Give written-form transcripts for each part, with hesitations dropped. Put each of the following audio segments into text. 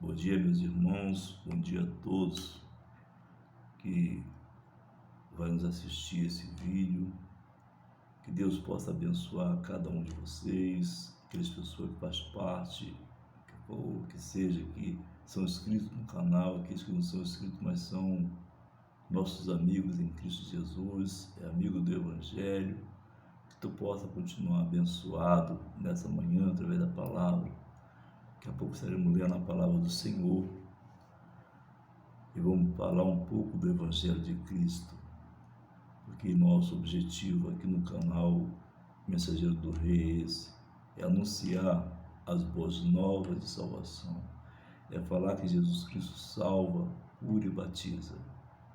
Bom dia, meus irmãos, bom dia a todos que vai nos assistir esse vídeo. Que Deus possa abençoar cada um de vocês, aquelas pessoas que fazem parte, ou que seja, que são inscritos no canal, aqueles que não são inscritos, mas são nossos amigos em Cristo Jesus, amigo do Evangelho. Que tu possa continuar abençoado nessa manhã através da palavra. Daqui a pouco estaremos lendo a palavra do Senhor e vamos falar um pouco do Evangelho de Cristo, porque nosso objetivo aqui no canal Mensageiro do Rei é esse, é anunciar as boas novas de salvação, é falar que Jesus Cristo salva, cura e batiza.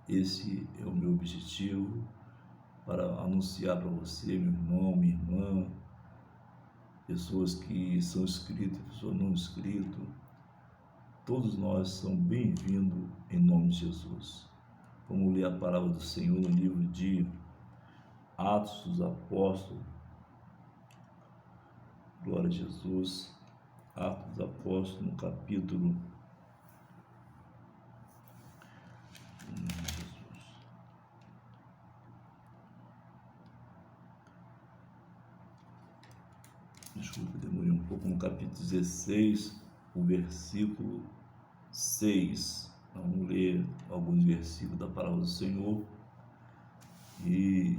Esse é o meu objetivo, para anunciar para você, meu irmão, minha irmã, pessoas que são inscritas, pessoas não inscritas, todos nós somos bem-vindos em nome de Jesus. Vamos ler a palavra do Senhor no livro de Atos dos Apóstolos. Glória a Jesus. Atos dos Apóstolos, no capítulo... Desculpa, demorei um pouco. No capítulo 16, o versículo 6. Vamos ler alguns versículos da palavra do Senhor e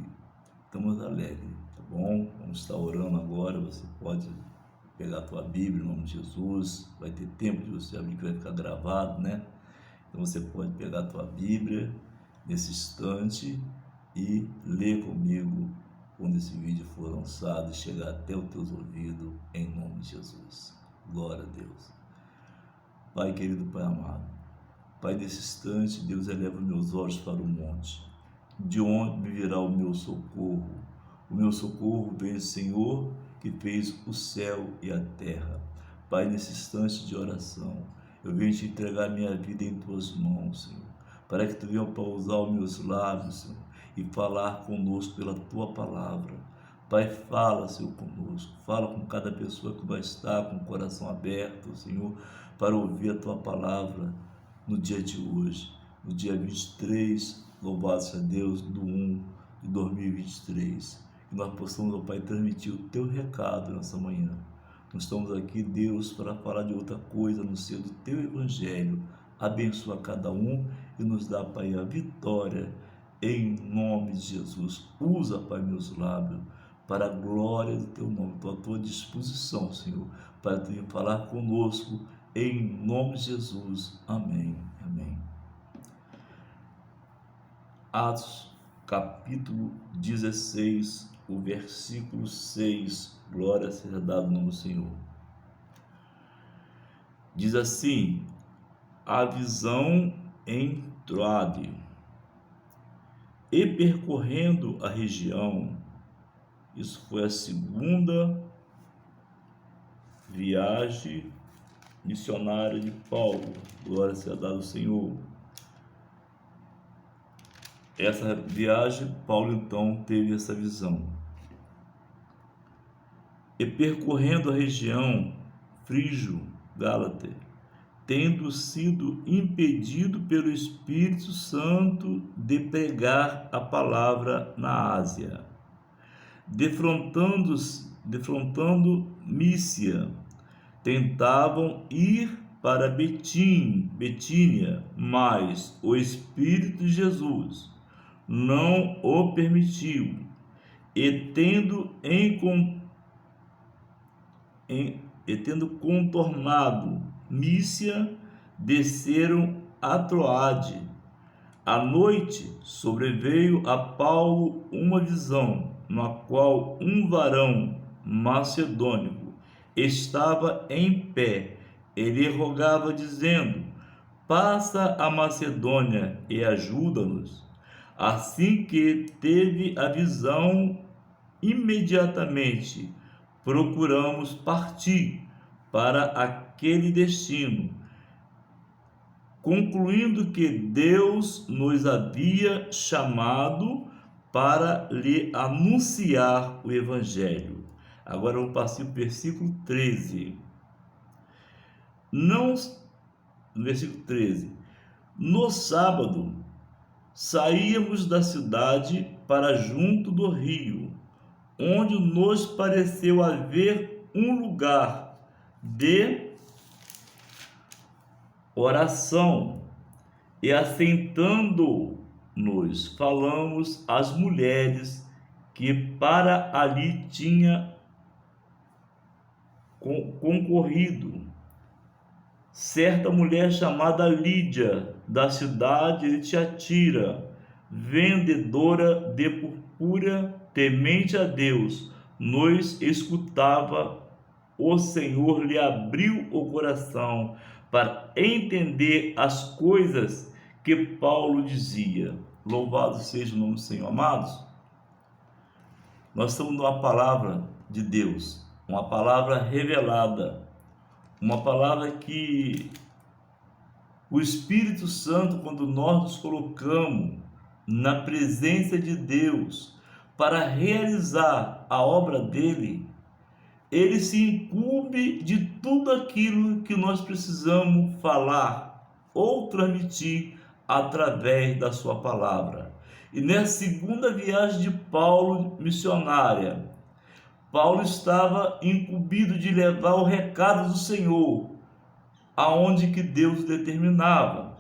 estamos alegres, tá bom? Vamos estar orando agora. Você pode pegar a tua Bíblia em nome de Jesus. Vai ter tempo de você abrir, que vai ficar gravado, né? Então você pode pegar a tua Bíblia nesse instante e ler comigo quando esse vídeo for lançado e chegar até os teus ouvidos, em nome de Jesus. Glória a Deus. Pai querido, Pai amado, Pai, nesse instante, Deus, eleva meus olhos para o monte. De onde me virá o meu socorro? O meu socorro vem do Senhor, que fez o céu e a terra. Pai, nesse instante de oração, eu venho te entregar minha vida em tuas mãos, Senhor, para que tu venha pausar os meus lábios, Senhor, e falar conosco pela tua palavra. Pai, fala, Senhor, conosco, fala com cada pessoa que vai estar com o coração aberto, Senhor, para ouvir a tua palavra no dia de hoje, no dia 23, louvado seja Deus, do 1 de 2023, que nós possamos, ó Pai, transmitir o teu recado nessa manhã. Nós estamos aqui, Deus, para falar de outra coisa, no ser do teu evangelho. Abençoa cada um e nos dá, Pai, a vitória, em nome de Jesus. Usa, Pai, meus lábios, para a glória do teu nome. Estou à tua disposição, Senhor, para tu falar conosco, em nome de Jesus. Amém. Amém. Atos, capítulo 16, o versículo 6. Glória seja dada no nome do Senhor. Diz assim: a visão em Troade. E percorrendo a região, isso foi a segunda viagem missionária de Paulo. Glória seja dada ao Senhor. Essa viagem, Paulo então teve essa visão. E percorrendo a região Frígio-Gálatas, tendo sido impedido pelo Espírito Santo de pregar a palavra na Ásia, defrontando Mísia, tentavam ir para Betínia, mas o Espírito de Jesus não o permitiu, e tendo contornado Mísia, desceram a Troade. À noite sobreveio a Paulo uma visão, na qual um varão macedônico estava em pé. Ele rogava, dizendo: passa a Macedônia e ajuda-nos. Assim que teve a visão, imediatamente procuramos partir para aquele destino, concluindo que Deus nos havia chamado para lhe anunciar o Evangelho. Agora vamos passar o versículo 13. Não no versículo 13: no sábado saíamos da cidade para junto do rio, onde nos pareceu haver um lugar de oração, e assentando-nos, falamos às mulheres que para ali tinha concorrido. Certa mulher chamada Lídia, da cidade de Tiatira, vendedora de purpúrea, temente a Deus, nos escutava. O Senhor lhe abriu o coração para entender as coisas que Paulo dizia. Louvado seja o nome do Senhor. Amados, nós estamos numa palavra de Deus, uma palavra revelada, uma palavra que o Espírito Santo, quando nós nos colocamos na presença de Deus para realizar a obra dele, ele se incumbe de tudo aquilo que nós precisamos falar ou transmitir através da sua palavra. E nessa segunda viagem de Paulo missionária, Paulo estava incumbido de levar o recado do Senhor aonde que Deus determinava.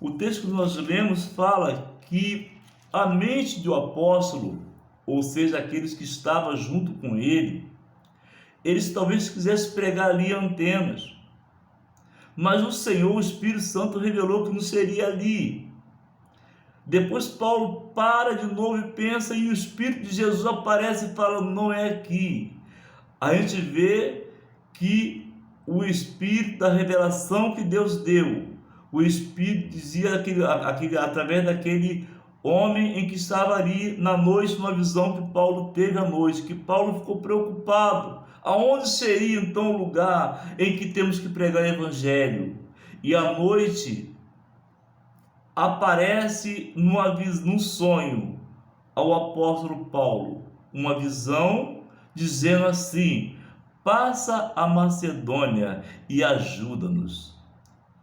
O texto que nós lemos fala que a mente do apóstolo, ou seja, aqueles que estavam junto com ele, eles talvez quisessem pregar ali Antenas, mas o Senhor, o Espírito Santo, revelou que não seria ali. Depois Paulo para de novo e pensa, e o Espírito de Jesus aparece e fala: não é aqui. A gente vê que o Espírito da revelação que Deus deu, o Espírito dizia através daquele homem em que estava ali na noite, numa visão que Paulo teve à noite, que Paulo ficou preocupado. Aonde seria então o lugar em que temos que pregar o Evangelho? E à noite aparece num sonho ao apóstolo Paulo uma visão dizendo assim: passa a Macedônia e ajuda-nos.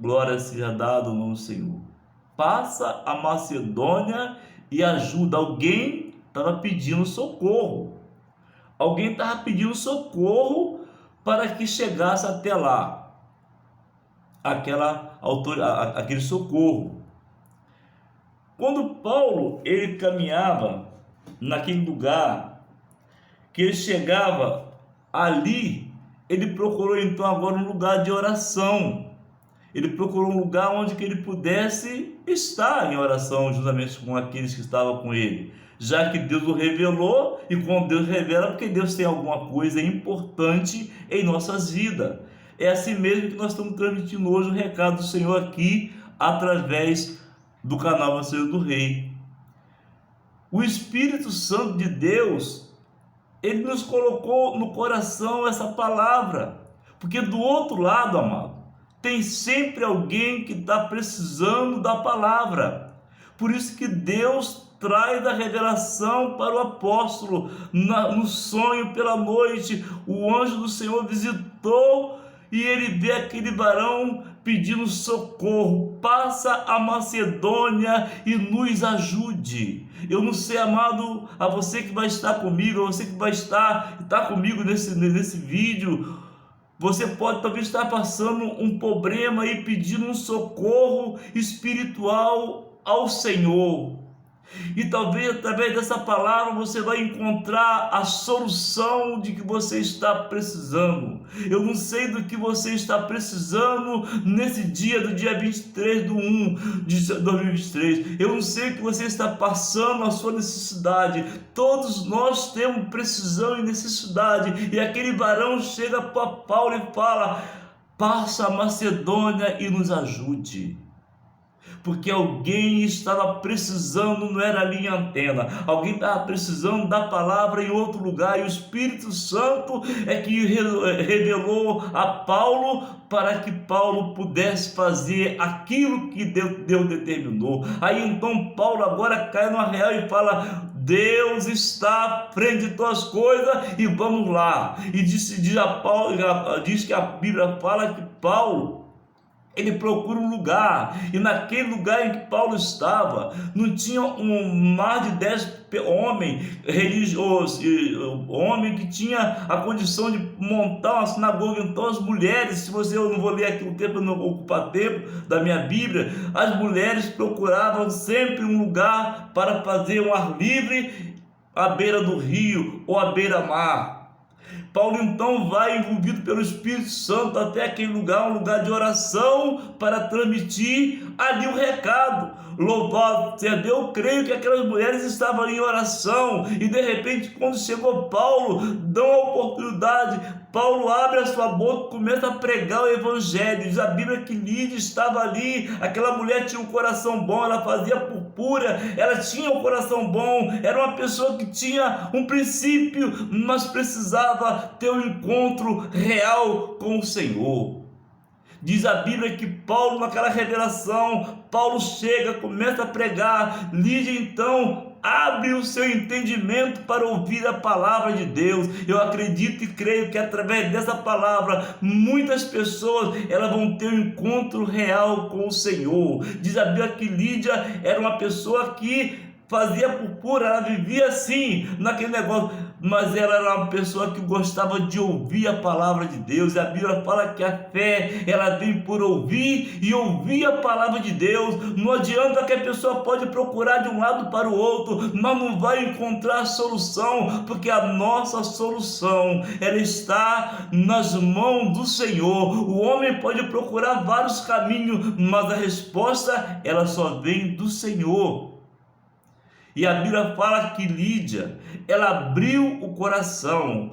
Glória seja dada ao nome do Senhor. Passa a Macedônia e ajuda. Alguém estava pedindo socorro. Alguém estava pedindo socorro para que chegasse até lá aquele socorro. Quando Paulo ele caminhava naquele lugar, que ele chegava ali, ele procurou então agora um lugar de oração. Ele procurou um lugar onde que ele pudesse estar em oração juntamente com aqueles que estavam com ele, já que Deus o revelou, e quando Deus revela, porque Deus tem alguma coisa importante em nossas vidas. É assim mesmo que nós estamos transmitindo hoje o recado do Senhor aqui, através do canal Conselho do Rei. O Espírito Santo de Deus, ele nos colocou no coração essa palavra, porque do outro lado, amado, tem sempre alguém que está precisando da palavra. Por isso que Deus traz a revelação para o apóstolo no sonho pela noite. O anjo do Senhor visitou e ele vê aquele varão pedindo socorro. Passa a Macedônia e nos ajude. Eu não sei, amado, a você que vai estar comigo, a você que vai estar comigo nesse vídeo, você pode talvez estar passando um problema e pedindo um socorro espiritual ao Senhor. E talvez através dessa palavra você vai encontrar a solução de que você está precisando. Eu não sei do que você está precisando nesse dia, do dia 23/1 de 2023. Eu não sei o que você está passando, a sua necessidade. Todos nós temos precisão e necessidade. E aquele varão chega para Paulo e fala: passa a Macedônia e nos ajude. Porque alguém estava precisando, não era ali em Antena, alguém estava precisando da palavra em outro lugar, e o Espírito Santo é que revelou a Paulo para que Paulo pudesse fazer aquilo que Deus determinou. Aí então Paulo agora cai no real e fala: Deus está à frente de todas as coisas e vamos lá. E diz que a Bíblia fala que Paulo, Ele procura um lugar, e naquele lugar em que Paulo estava, não tinha mais de 10 homens religiosos, homem que tinha a condição de montar uma sinagoga. Então as mulheres, se você, eu não vou ler aqui o tempo, eu não vou ocupar tempo da minha Bíblia, as mulheres procuravam sempre um lugar para fazer um ar livre à beira do rio ou à beira-mar. Paulo então vai envolvido pelo Espírito Santo até aquele lugar, um lugar de oração, para transmitir ali o recado. Louvado seja Deus. Eu creio que aquelas mulheres estavam em oração, e de repente, quando chegou Paulo, dão a oportunidade. Paulo abre a sua boca e começa a pregar o evangelho. Diz a Bíblia que Lídia estava ali. Aquela mulher tinha um coração bom, ela fazia purpura, ela tinha um coração bom, era uma pessoa que tinha um princípio, mas precisava ter um encontro real com o Senhor. Diz a Bíblia que Paulo, naquela revelação, Paulo chega, começa a pregar. Lídia então abre o seu entendimento para ouvir a palavra de Deus. Eu acredito e creio que através dessa palavra, muitas pessoas elas vão ter um encontro real com o Senhor. Diz a Bíblia que Lídia era uma pessoa que fazia purpura, ela vivia assim, naquele negócio, mas ela era uma pessoa que gostava de ouvir a palavra de Deus. E a Bíblia fala que a fé, ela vem por ouvir, e ouvir a palavra de Deus. Não adianta que a pessoa pode procurar de um lado para o outro, mas não vai encontrar a solução, porque a nossa solução, ela está nas mãos do Senhor. O homem pode procurar vários caminhos, mas a resposta, ela só vem do Senhor. E a Bíblia fala que Lídia, ela abriu o coração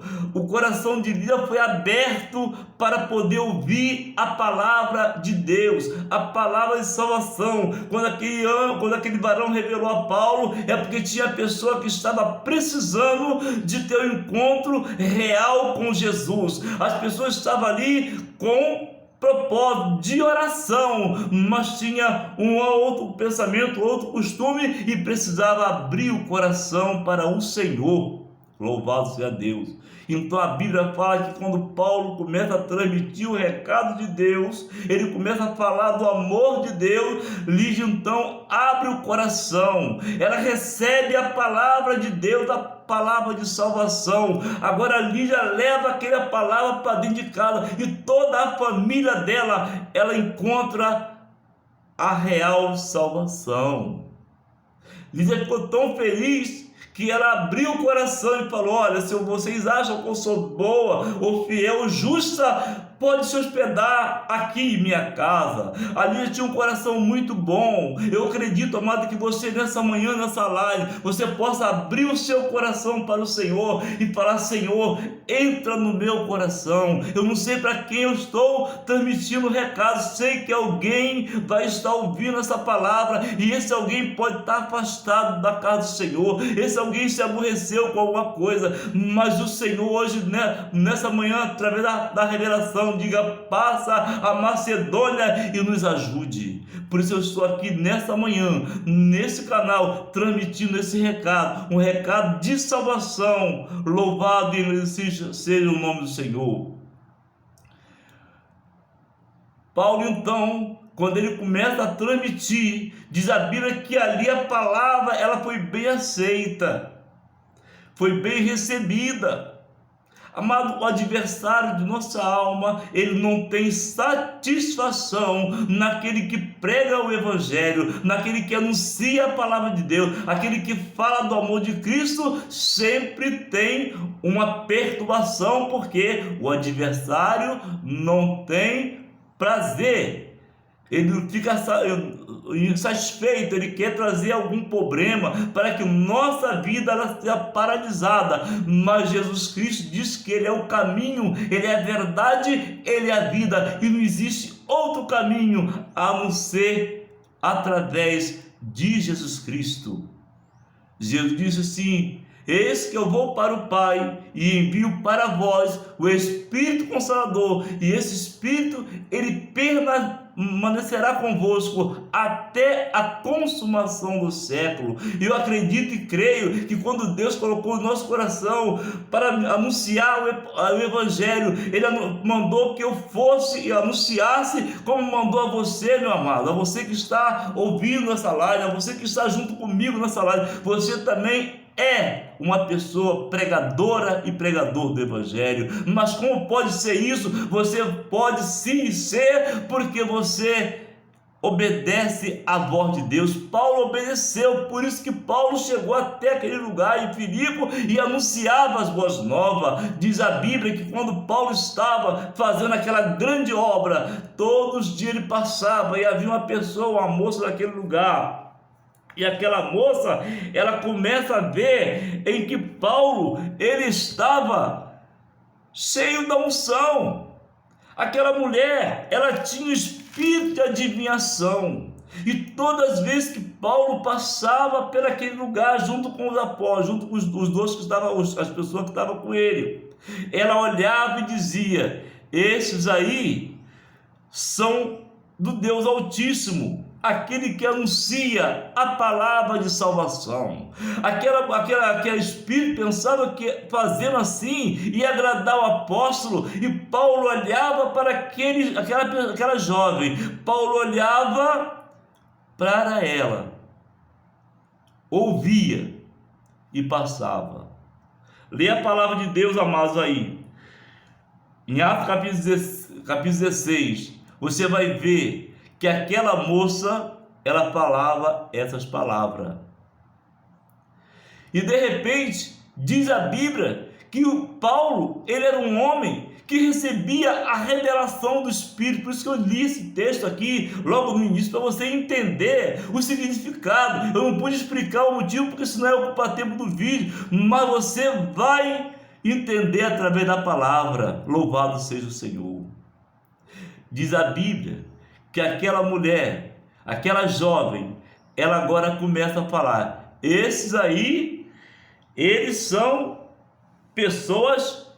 de Lídia foi aberto para poder ouvir a palavra de Deus, a palavra de salvação. Quando aquele varão revelou a Paulo, é porque tinha pessoa que estava precisando de ter um encontro real com Jesus. As pessoas estavam ali com propósito de oração, mas tinha um outro pensamento, outro costume, e precisava abrir o coração para o Senhor. Louvado seja Deus. Então a Bíblia fala que quando Paulo começa a transmitir o recado de Deus, ele começa a falar do amor de Deus, Lídia então abre o coração, ela recebe a palavra de Deus, a palavra de salvação. Agora Lídia leva aquela palavra para dentro de casa, e toda a família dela, ela encontra a real salvação. Lídia ficou tão feliz que ela abriu o coração e falou: olha, se vocês acham que eu sou boa, ou fiel, justa, pode se hospedar aqui em minha casa. A Lídia tinha um coração muito bom. Eu acredito, amado, que você nessa manhã, nessa live, você possa abrir o seu coração para o Senhor e falar: Senhor, entra no meu coração. Eu não sei para quem eu estou transmitindo o recado, sei que alguém vai estar ouvindo essa palavra, e esse alguém pode estar afastado da casa do Senhor, esse alguém se aborreceu com alguma coisa, mas o Senhor hoje, né, nessa manhã, através da revelação, diga: passa a Macedônia e nos ajude. Por isso eu estou aqui nessa manhã, nesse canal, transmitindo esse recado, um recado de salvação. Louvado seja o nome do Senhor. Paulo então, quando ele começa a transmitir, diz a Bíblia que ali a palavra, ela foi bem aceita, foi bem recebida. Amado, o adversário de nossa alma, ele não tem satisfação naquele que prega o evangelho, naquele que anuncia a palavra de Deus, aquele que fala do amor de Cristo. Sempre tem uma perturbação, porque o adversário não tem prazer, ele não fica insatisfeito, ele quer trazer algum problema para que nossa vida ela seja paralisada. Mas Jesus Cristo diz que ele é o caminho, ele é a verdade, ele é a vida, e não existe outro caminho a não ser através de Jesus Cristo. Jesus disse assim: eis que eu vou para o Pai e envio para vós o Espírito Consolador, e esse Espírito ele permanecerá convosco até a consumação do século. E eu acredito e creio que quando Deus colocou no nosso coração para anunciar o Evangelho, Ele mandou que eu fosse e anunciasse, como mandou a você, meu amado, a você que está ouvindo essa live, a você que está junto comigo nessa live. Você também é uma pessoa pregadora e pregador do Evangelho. Mas como pode ser isso? Você pode sim ser, porque você obedece à voz de Deus. Paulo obedeceu, por isso que Paulo chegou até aquele lugar em Filipe e anunciava as boas novas. Diz a Bíblia que quando Paulo estava fazendo aquela grande obra, todos os dias ele passava e havia uma pessoa, uma moça naquele lugar. E aquela moça, ela começa a ver em que Paulo, ele estava cheio da unção. Aquela mulher, ela tinha o espírito de adivinhação. E todas as vezes que Paulo passava por aquele lugar, junto com os apóstolos, junto com os dois que estavam, as pessoas que estavam com ele, ela olhava e dizia: esses aí são do Deus Altíssimo, aquele que anuncia a palavra de salvação. Aquele espírito pensava que fazendo assim ia agradar o apóstolo, e Paulo olhava para aquela jovem. Paulo olhava para ela, ouvia e passava. Lê a palavra de Deus, amados, aí em Atos capítulo 16, você vai ver que aquela moça, ela falava essas palavras. E de repente, diz a Bíblia que o Paulo, ele era um homem que recebia a revelação do Espírito. Por isso que eu li esse texto aqui logo no início, para você entender o significado. Eu não pude explicar o motivo, porque senão ia ocupar tempo do vídeo, mas você vai entender através da palavra. Louvado seja o Senhor. Diz a Bíblia que aquela mulher, aquela jovem, ela agora começa a falar: esses aí, eles são pessoas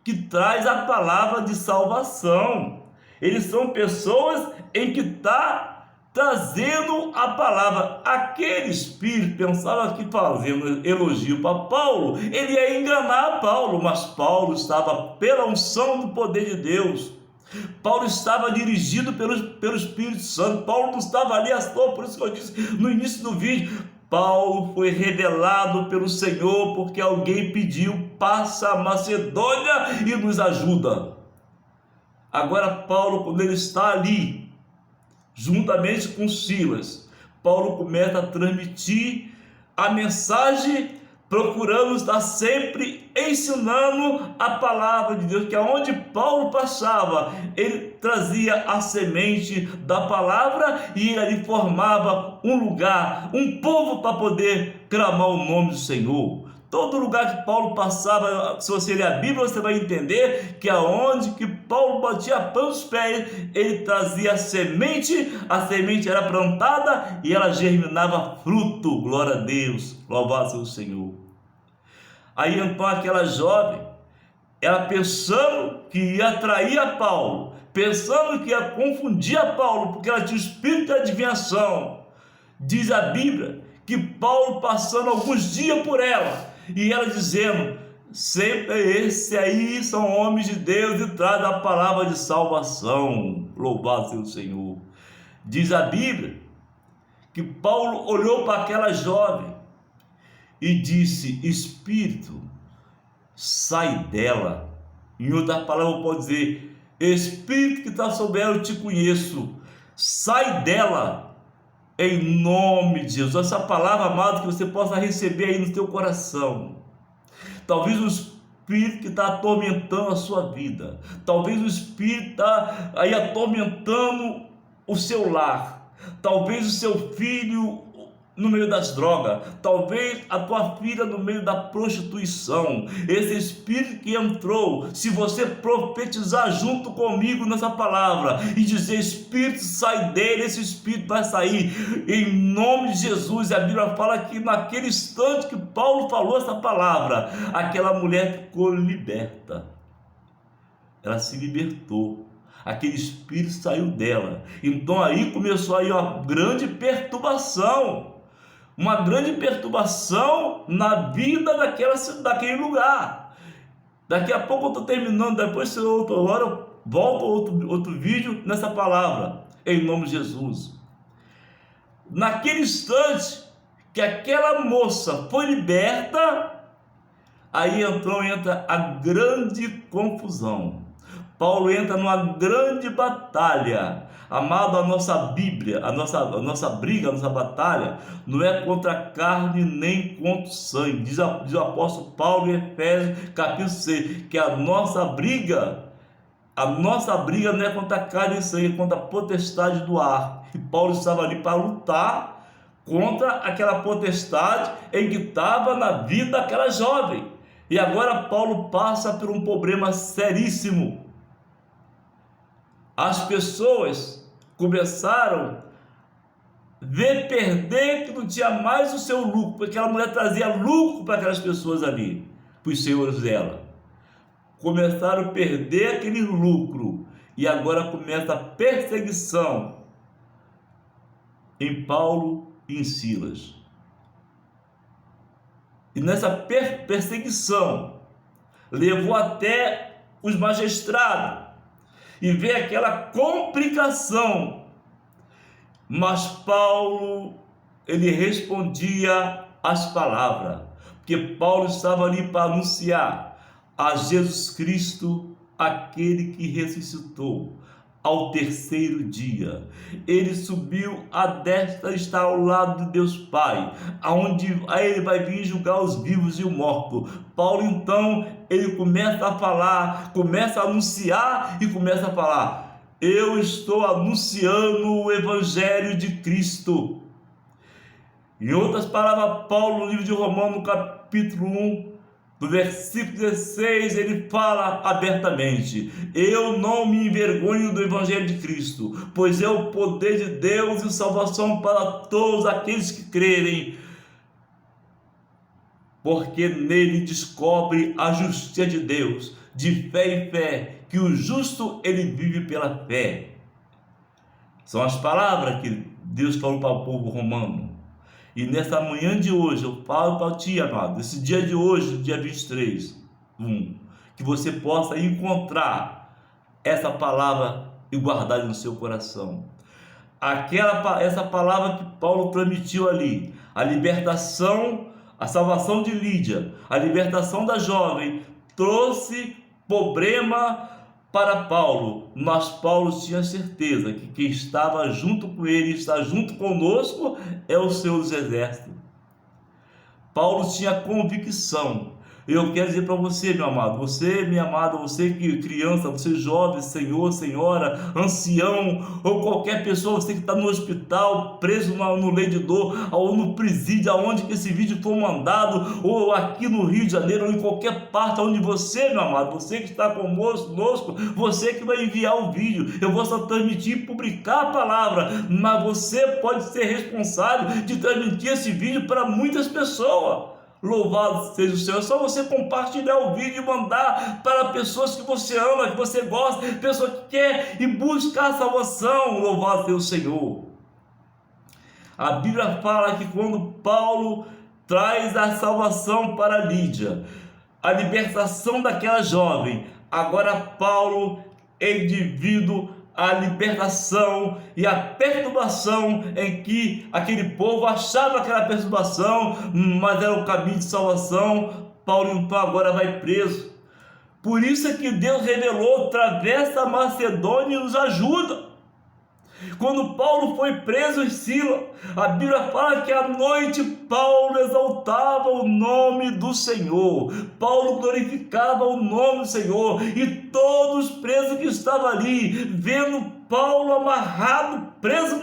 que traz a palavra de salvação. Eles são pessoas em que está trazendo a palavra. Aquele espírito pensava que fazendo elogio para Paulo, ele ia enganar Paulo, mas Paulo estava pela unção do poder de Deus. Paulo estava dirigido pelo Espírito Santo. Paulo não estava ali à toa. Por isso que eu disse no início do vídeo, Paulo foi revelado pelo Senhor, porque alguém pediu: passa a Macedônia e nos ajuda. Agora Paulo, quando ele está ali, juntamente com Silas, Paulo começa a transmitir a mensagem, procurando estar sempre ensinando a palavra de Deus, que aonde Paulo passava, ele trazia a semente da palavra e ele ali formava um lugar, um povo para poder clamar o nome do Senhor. Todo lugar que Paulo passava, se você ler a Bíblia, você vai entender que aonde que Paulo batia a pé nos pés, ele trazia a semente era plantada e ela germinava fruto. Glória a Deus, louvado seja o Senhor. Aí então aquela jovem, ela pensando que ia atrair a Paulo, pensando que ia confundir a Paulo, porque ela tinha o espírito de adivinhação. Diz a Bíblia que Paulo passando alguns dias por ela, e ela dizendo: sempre esse aí são homens de Deus e traz a palavra de salvação. Louvado seja o Senhor. Diz a Bíblia que Paulo olhou para aquela jovem e disse: espírito, sai dela. Em outra palavra, pode dizer: espírito que está sobre ela, eu te conheço, sai dela. Em nome de Jesus. Essa palavra, amado, que você possa receber aí no teu coração. Talvez o espírito que está atormentando a sua vida, talvez o espírito está aí atormentando o seu lar, talvez o seu filho no meio das drogas, talvez a tua filha no meio da prostituição. Esse espírito que entrou, se você profetizar junto comigo nessa palavra e dizer: espírito, sai dele, esse espírito vai sair em nome de Jesus. E a Bíblia fala que naquele instante que Paulo falou essa palavra, aquela mulher ficou liberta, ela se libertou. Aquele espírito saiu dela. Então aí começou aí uma grande perturbação. Uma grande perturbação na vida daquele lugar. Daqui a pouco eu estou terminando, depois se outra hora eu volto outro vídeo nessa palavra, em nome de Jesus. Naquele instante que aquela moça foi liberta, aí então entra a grande confusão. Paulo entra numa grande batalha. Amado, a nossa Bíblia, a nossa briga, a nossa batalha, não é contra a carne nem contra o sangue. Diz o apóstolo Paulo em Efésios capítulo 6, que a nossa briga não é contra a carne e sangue, é contra a potestade do ar. E Paulo estava ali para lutar contra aquela potestade em que estava na vida daquela jovem. E agora Paulo passa por um problema seríssimo. As pessoas começaram a ver perder que não tinha mais o seu lucro, porque aquela mulher trazia lucro para aquelas pessoas ali, para os senhores dela. Começaram a perder aquele lucro, e agora começa a perseguição em Paulo e em Silas. E nessa perseguição levou até os magistrados, e vê aquela complicação, mas Paulo, ele respondia as palavras, porque Paulo estava ali para anunciar a Jesus Cristo, aquele que ressuscitou ao terceiro dia. Ele subiu à destra, está ao lado de Deus Pai, aonde aí ele vai vir julgar os vivos e os mortos. Paulo então, ele começa a falar, começa a anunciar e começa a falar: eu estou anunciando o Evangelho de Cristo. Em outras palavras, Paulo, no livro de Romanos, no capítulo 1, no versículo 16, ele fala abertamente: eu não me envergonho do Evangelho de Cristo, pois é o poder de Deus e salvação para todos aqueles que crerem, porque nele descobre a justiça de Deus, de fé em fé, que o justo ele vive pela fé. São as palavras que Deus falou para o povo romano. E nessa manhã de hoje, eu falo para ti, amado, esse dia de hoje, dia 23, que você possa encontrar essa palavra e guardar no seu coração. Essa palavra que Paulo transmitiu ali, a libertação, a salvação de Lídia, a libertação da jovem, trouxe problema para Paulo, mas Paulo tinha certeza que quem estava junto com ele, está junto conosco, é o Senhor dos Exércitos. Paulo tinha convicção. Eu quero dizer para você, meu amado, você, minha amada, você que criança, você jovem, senhor, senhora, ancião, ou qualquer pessoa, você que está no hospital, preso no leito de dor, ou no presídio, aonde que esse vídeo for mandado, ou aqui no Rio de Janeiro, ou em qualquer parte onde você, meu amado, você que está conosco, você que vai enviar o vídeo, eu vou só transmitir e publicar a palavra, mas você pode ser responsável de transmitir esse vídeo para muitas pessoas. Louvado seja o Senhor. É só você compartilhar o vídeo e mandar para pessoas que você ama, que você gosta, pessoas que quer e busca a salvação. Louvado seja o Senhor. A Bíblia fala que quando Paulo traz a salvação para Lídia, a libertação daquela jovem, agora Paulo é indivíduo, a libertação e a perturbação em que aquele povo achava aquela perturbação, mas era o caminho de salvação. Paulo então agora vai preso. Por isso é que Deus revelou: atravessa a Macedônia e nos ajuda. Quando Paulo foi preso em Silas, a Bíblia fala que à noite Paulo exaltava o nome do Senhor, Paulo glorificava o nome do Senhor, e todos os presos que estavam ali, vendo Paulo amarrado, preso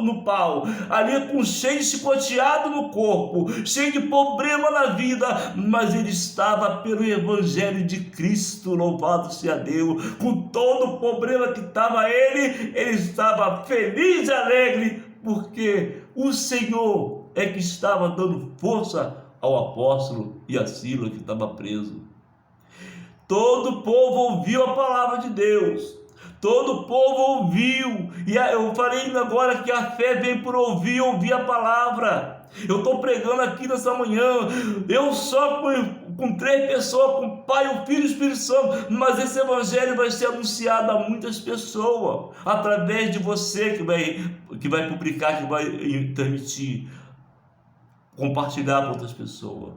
no pau, ali com cheio de chicoteado no corpo, cheio de problema na vida, mas ele estava pelo Evangelho de Cristo, louvado seja Deus. Com todo o problema que estava ele estava feliz e alegre, porque o Senhor é que estava dando força ao apóstolo e a Silas que estava preso. Todo o povo ouviu a palavra de Deus. Todo o povo ouviu. E eu falei agora que a fé vem por ouvir a palavra. Eu estou pregando aqui nessa manhã. Eu só com 3 pessoas, com o Pai, o Filho e o Espírito Santo. Mas esse evangelho vai ser anunciado a muitas pessoas, através de você que vai publicar, que vai transmitir, compartilhar com outras pessoas.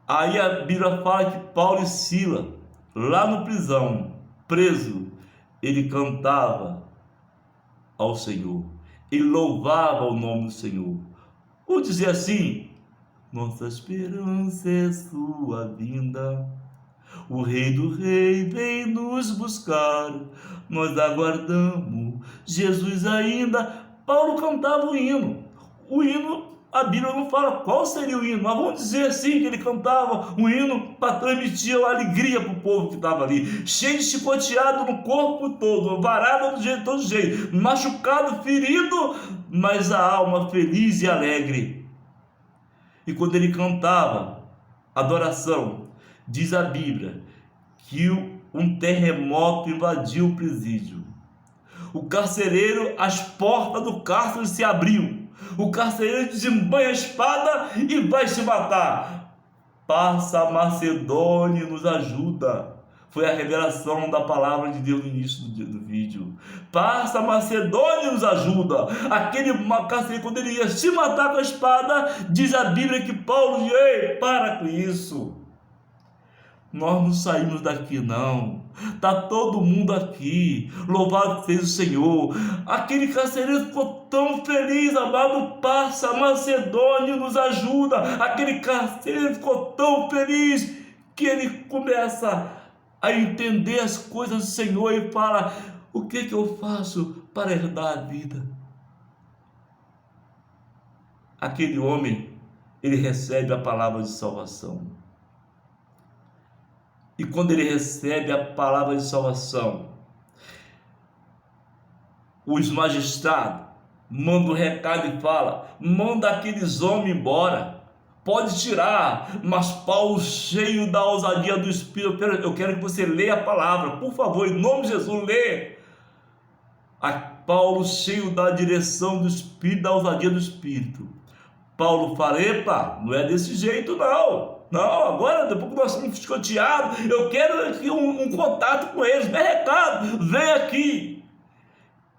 Aí a Bíblia fala que Paulo e Silas, lá no prisão, preso, ele cantava ao Senhor, ele louvava o nome do Senhor. Vou dizer assim: nossa esperança é sua vinda, o Rei do Rei vem nos buscar, nós aguardamos Jesus ainda. Paulo cantava o hino. A Bíblia não fala qual seria o hino, mas vamos dizer assim, que ele cantava um hino para transmitir a alegria para o povo que estava ali, cheio de chicoteado no corpo todo, varado de todo jeito, machucado, ferido, mas a alma feliz e alegre. E quando ele cantava adoração, diz a Bíblia que um terremoto invadiu o presídio. O carcereiro, as portas do cárcere se abriu. O carcereiro desembanha a espada e vai se matar. Passa a Macedônia e nos ajuda. Foi a revelação da palavra de Deus no início do vídeo. Passa a Macedônia e nos ajuda. Aquele carcereiro, quando ele ia se matar com a espada, diz a Bíblia que Paulo diz: ei, para com isso. Nós não saímos daqui não, está todo mundo aqui, louvado seja o Senhor. Aquele carcereiro ficou tão feliz, amado, passa a Macedônia, nos ajuda. Aquele carcereiro ficou tão feliz que ele começa a entender as coisas do Senhor e fala: o que eu faço para herdar a vida? Aquele homem, ele recebe a palavra de salvação. E quando ele recebe a palavra de salvação, os magistrados mandam um recado e falam: manda aqueles homens embora, pode tirar. Mas Paulo, cheio da ousadia do Espírito, eu quero que você leia a palavra, por favor, em nome de Jesus, lê. Paulo, cheio da direção do Espírito, da ousadia do Espírito, Paulo fala: epa, não é desse jeito não. Não, agora, depois que nós somos chicoteados, eu quero aqui um contato com eles, dê recado, vem aqui.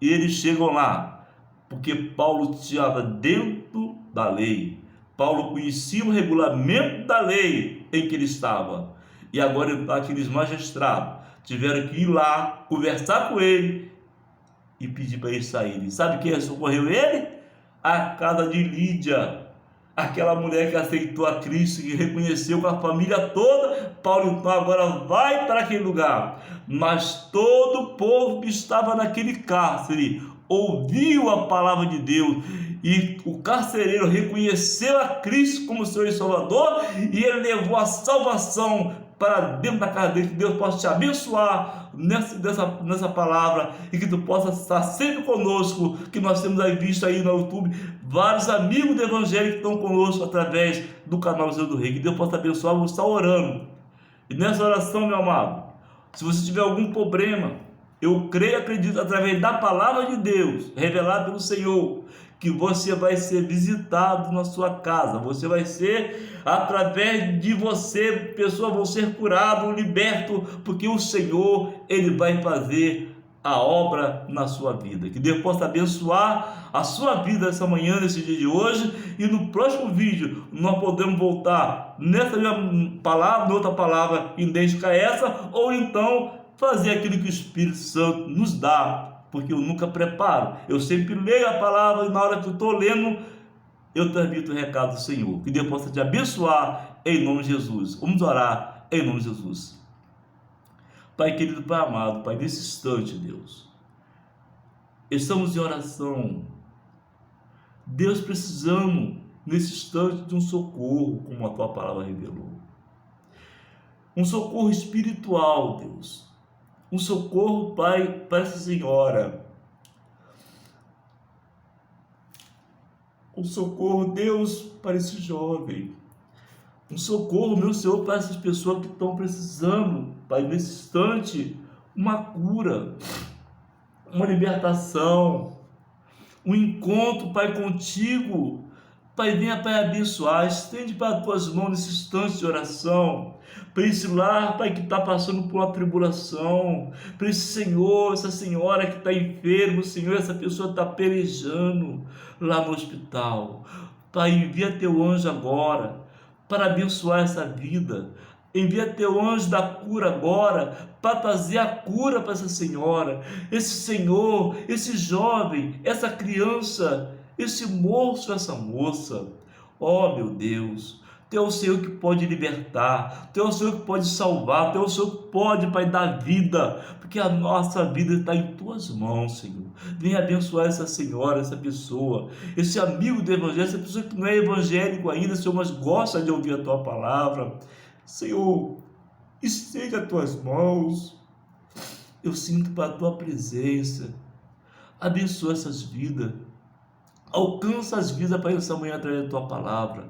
E eles chegam lá, porque Paulo estava dentro da lei. Paulo conhecia o regulamento da lei em que ele estava. E agora aqueles magistrados tiveram que ir lá, conversar com ele e pedir para eles saírem. Sabe quem socorreu ele? A casa de Lídia. Aquela mulher que aceitou a Cristo, que reconheceu com a família toda. Paulo então agora vai para aquele lugar. Mas todo o povo que estava naquele cárcere ouviu a palavra de Deus. E o carcereiro reconheceu a Cristo como Senhor e Salvador. E ele levou a salvação para dentro da casa dele. Que Deus possa te abençoar nessa palavra, e que tu possa estar sempre conosco. Que nós temos aí visto aí no YouTube vários amigos do Evangelho que estão conosco através do canal Zé do Rei. Que Deus possa abençoar. Vou estar orando, e nessa oração, meu amado, se você tiver algum problema, eu creio e acredito, através da palavra de Deus revelada pelo Senhor, que você vai ser visitado na sua casa. Você vai ser, através de você, pessoas vão ser curadas, libertas, porque o Senhor, Ele vai fazer a obra na sua vida. Que Deus possa abençoar a sua vida essa manhã, nesse dia de hoje, e no próximo vídeo nós podemos voltar nessa mesma palavra, outra palavra idêntica a essa, ou então fazer aquilo que o Espírito Santo nos dá, porque eu nunca preparo, eu sempre leio a palavra, e na hora que eu estou lendo, eu transmito o recado do Senhor. Que Deus possa te abençoar em nome de Jesus. Vamos orar em nome de Jesus. Pai querido, Pai amado, Pai, nesse instante, Deus, estamos em oração. Deus, precisamos nesse instante de um socorro, como a tua palavra revelou. Um socorro espiritual, Deus. Um socorro, Pai, para essa senhora. Um socorro, Deus, para esse jovem. Um socorro, meu Senhor, para essas pessoas que estão precisando, Pai, nesse instante, uma cura, uma libertação, um encontro, Pai, contigo. Pai, venha, Pai, abençoar, estende para as tuas mãos nesse instante de oração, para esse lar, Pai, que está passando por uma tribulação, para esse senhor, essa senhora que está enfermo, Senhor, essa pessoa está pelejando lá no hospital. Pai, envia teu anjo agora para abençoar essa vida. Envia teu anjo da cura agora para trazer a cura para essa senhora, esse senhor, esse jovem, essa criança, esse moço, essa moça. Oh, meu Deus, Tu é o Senhor que pode libertar, Tu é o Senhor que pode salvar, Tu é o Senhor que pode, Pai, dar vida, porque a nossa vida está em Tuas mãos, Senhor. Venha abençoar essa senhora, essa pessoa, esse amigo do Evangelho, essa pessoa que não é evangélico ainda, Senhor, mas gosta de ouvir a Tua palavra. Senhor, estende as Tuas mãos, eu sinto para a Tua presença, abençoa essas vidas, alcança as vidas para essa manhã através da Tua palavra,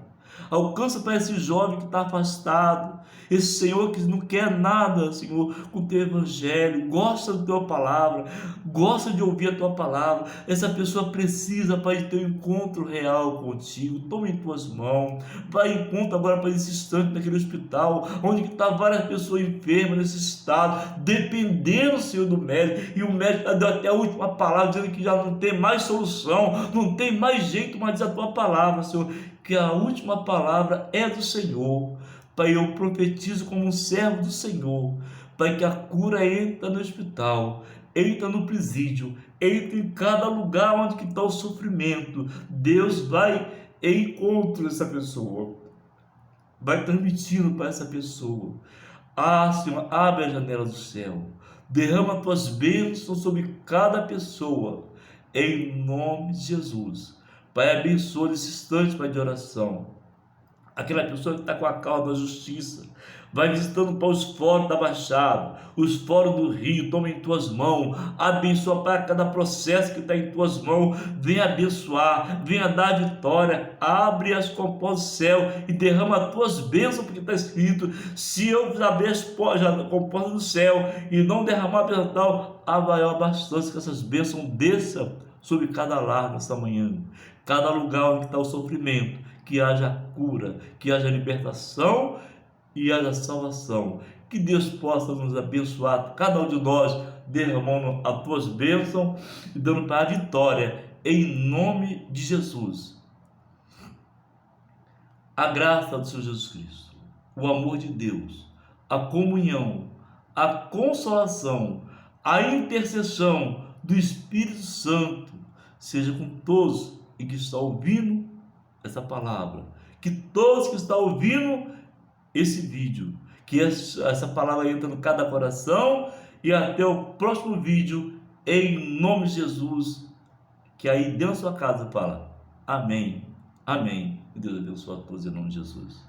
alcança para esse jovem que está afastado, esse Senhor que não quer nada, Senhor, com o Teu Evangelho, gosta da Tua palavra, gosta de ouvir a Tua palavra. Essa pessoa precisa, Pai, ter um encontro real contigo. Toma em Tuas mãos, vai em encontro agora para esse instante naquele hospital, onde está várias pessoas enfermas nesse estado, dependendo, Senhor, do médico, e o médico deu até a última palavra, dizendo que já não tem mais solução, não tem mais jeito, mas diz a Tua palavra, Senhor, que a última palavra é do Senhor. Pai, eu profetizo como um servo do Senhor, Pai, que a cura entra no hospital, entra no presídio, entra em cada lugar onde está o sofrimento. Deus vai em encontro dessa pessoa, vai transmitindo para essa pessoa. Ah, Senhor, abre a janela do céu, derrama Tuas bênçãos sobre cada pessoa, em nome de Jesus. Pai, abençoa nesse instante, Pai, de oração aquela pessoa que está com a causa da justiça, vai visitando para os fóruns da Baixada, os fóruns do Rio, toma em Tuas mãos, abençoa para cada processo que está em Tuas mãos, venha abençoar, venha dar vitória, abre as comportas do céu e derrama as Tuas bênçãos, porque está escrito, se eu abrir as comportas do céu e não derramar a bênção tal, haverá bastante que essas bênçãos desçam sobre cada lar nessa manhã, cada lugar onde está o sofrimento, que haja cura, que haja libertação e haja salvação. Que Deus possa nos abençoar, cada um de nós, derramando as Tuas bênçãos e dando para a vitória, em nome de Jesus. A graça do Senhor Jesus Cristo, o amor de Deus, a comunhão, a consolação, a intercessão do Espírito Santo seja com todos e que estão ouvindo essa palavra, que todos que estão ouvindo esse vídeo, que essa palavra entra no cada coração, e até o próximo vídeo, em nome de Jesus, que aí dentro da sua casa fala, amém, amém, e Deus abençoe a todos em nome de Jesus.